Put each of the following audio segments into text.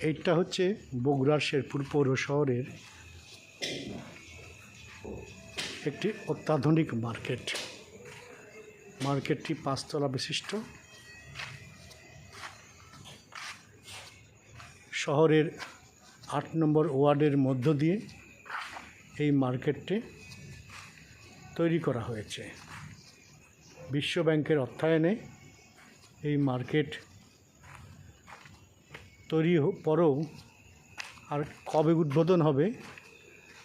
এইটা হচ্ছে বগুড়ার শেরপুর পৌর শহরের একটি অত্যাধুনিক মার্কেট। মার্কেটটি 5 তলা বিশিষ্ট। শহরের 8 নম্বর ওয়ার্ডের মধ্য দিয়ে এই মার্কেটটি তৈরি করা হয়েছে। বিশ্ব ব্যাংকের অর্থায়নে এই মার্কেট তৈরি পরেও আর কবে উদ্বোধন হবে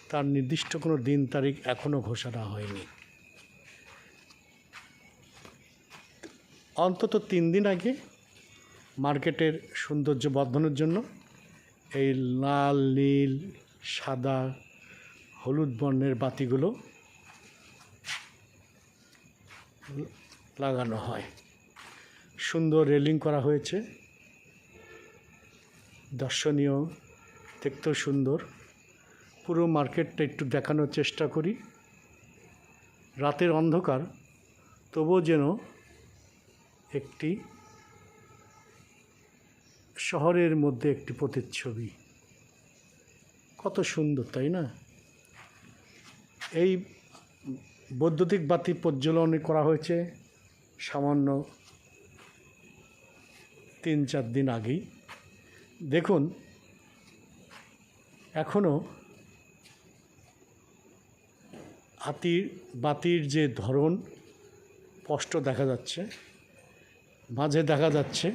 তার নির্দিষ্ট কোনো দিন তারিখ এখনও ঘোষণা হয়নি। অন্তত 3 দিন আগে মার্কেটের সৌন্দর্য বর্ধনের জন্য এই লাল, নীল, সাদা, হলুদ বর্ণের বাতিগুলো লাগানো হয়। সুন্দর রেলিং করা হয়েছে, দর্শনীয়, দেখতেও সুন্দর। পুরো মার্কেটটা একটু দেখানোর চেষ্টা করি। রাতের অন্ধকার, তবুও যেন একটি শহরের মধ্যে একটি প্রতিচ্ছবি। কত সুন্দর, তাই না? এই বৈদ্যুতিক বাতি প্রজ্বলন করা হয়েছে সামান্য 3-4 দিন আগেই। দেখুন, এখনও বাতির যে ধরন স্পষ্ট দেখা যাচ্ছে। মাঝে দেখা যাচ্ছে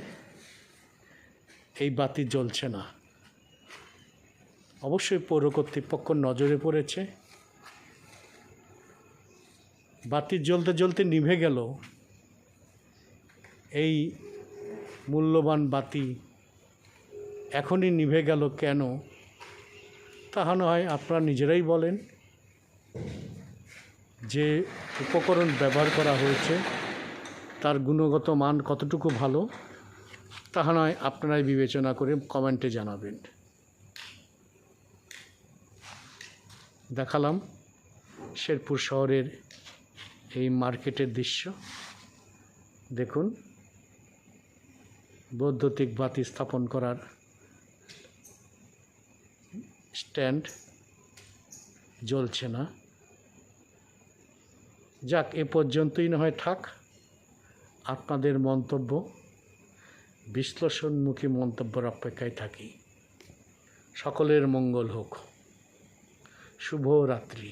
এই বাতি জ্বলছে না। অবশ্যই পৌর কর্তৃপক্ষ নজরে পড়েছে। বাতি জ্বলতে জ্বলতে নিভে গেল। এই মূল্যবান বাতি এখনই নিভে গেল কেন? তাহা নয় আপনারা নিজেরাই বলেন। যে উপকরণ ব্যবহার করা হয়েছে তার গুণগত মান কতটুকু ভালো, তাহা নয় আপনারাই বিবেচনা করে কমেন্টে জানাবেন। দেখালাম শেরপুর শহরের এই মার্কেটের দৃশ্য। দেখুন, বৈদ্যুতিক বাতি স্থাপন করার স্ট্যান্ড জ্বলছে না। যাক, এ পর্যন্তই না হয় থাক। আপনাদের মন্তব্য, বিশ্লেষণমুখী মন্তব্যের অপেক্ষায় থাকি। সকলের মঙ্গল হোক। শুভ রাত্রি।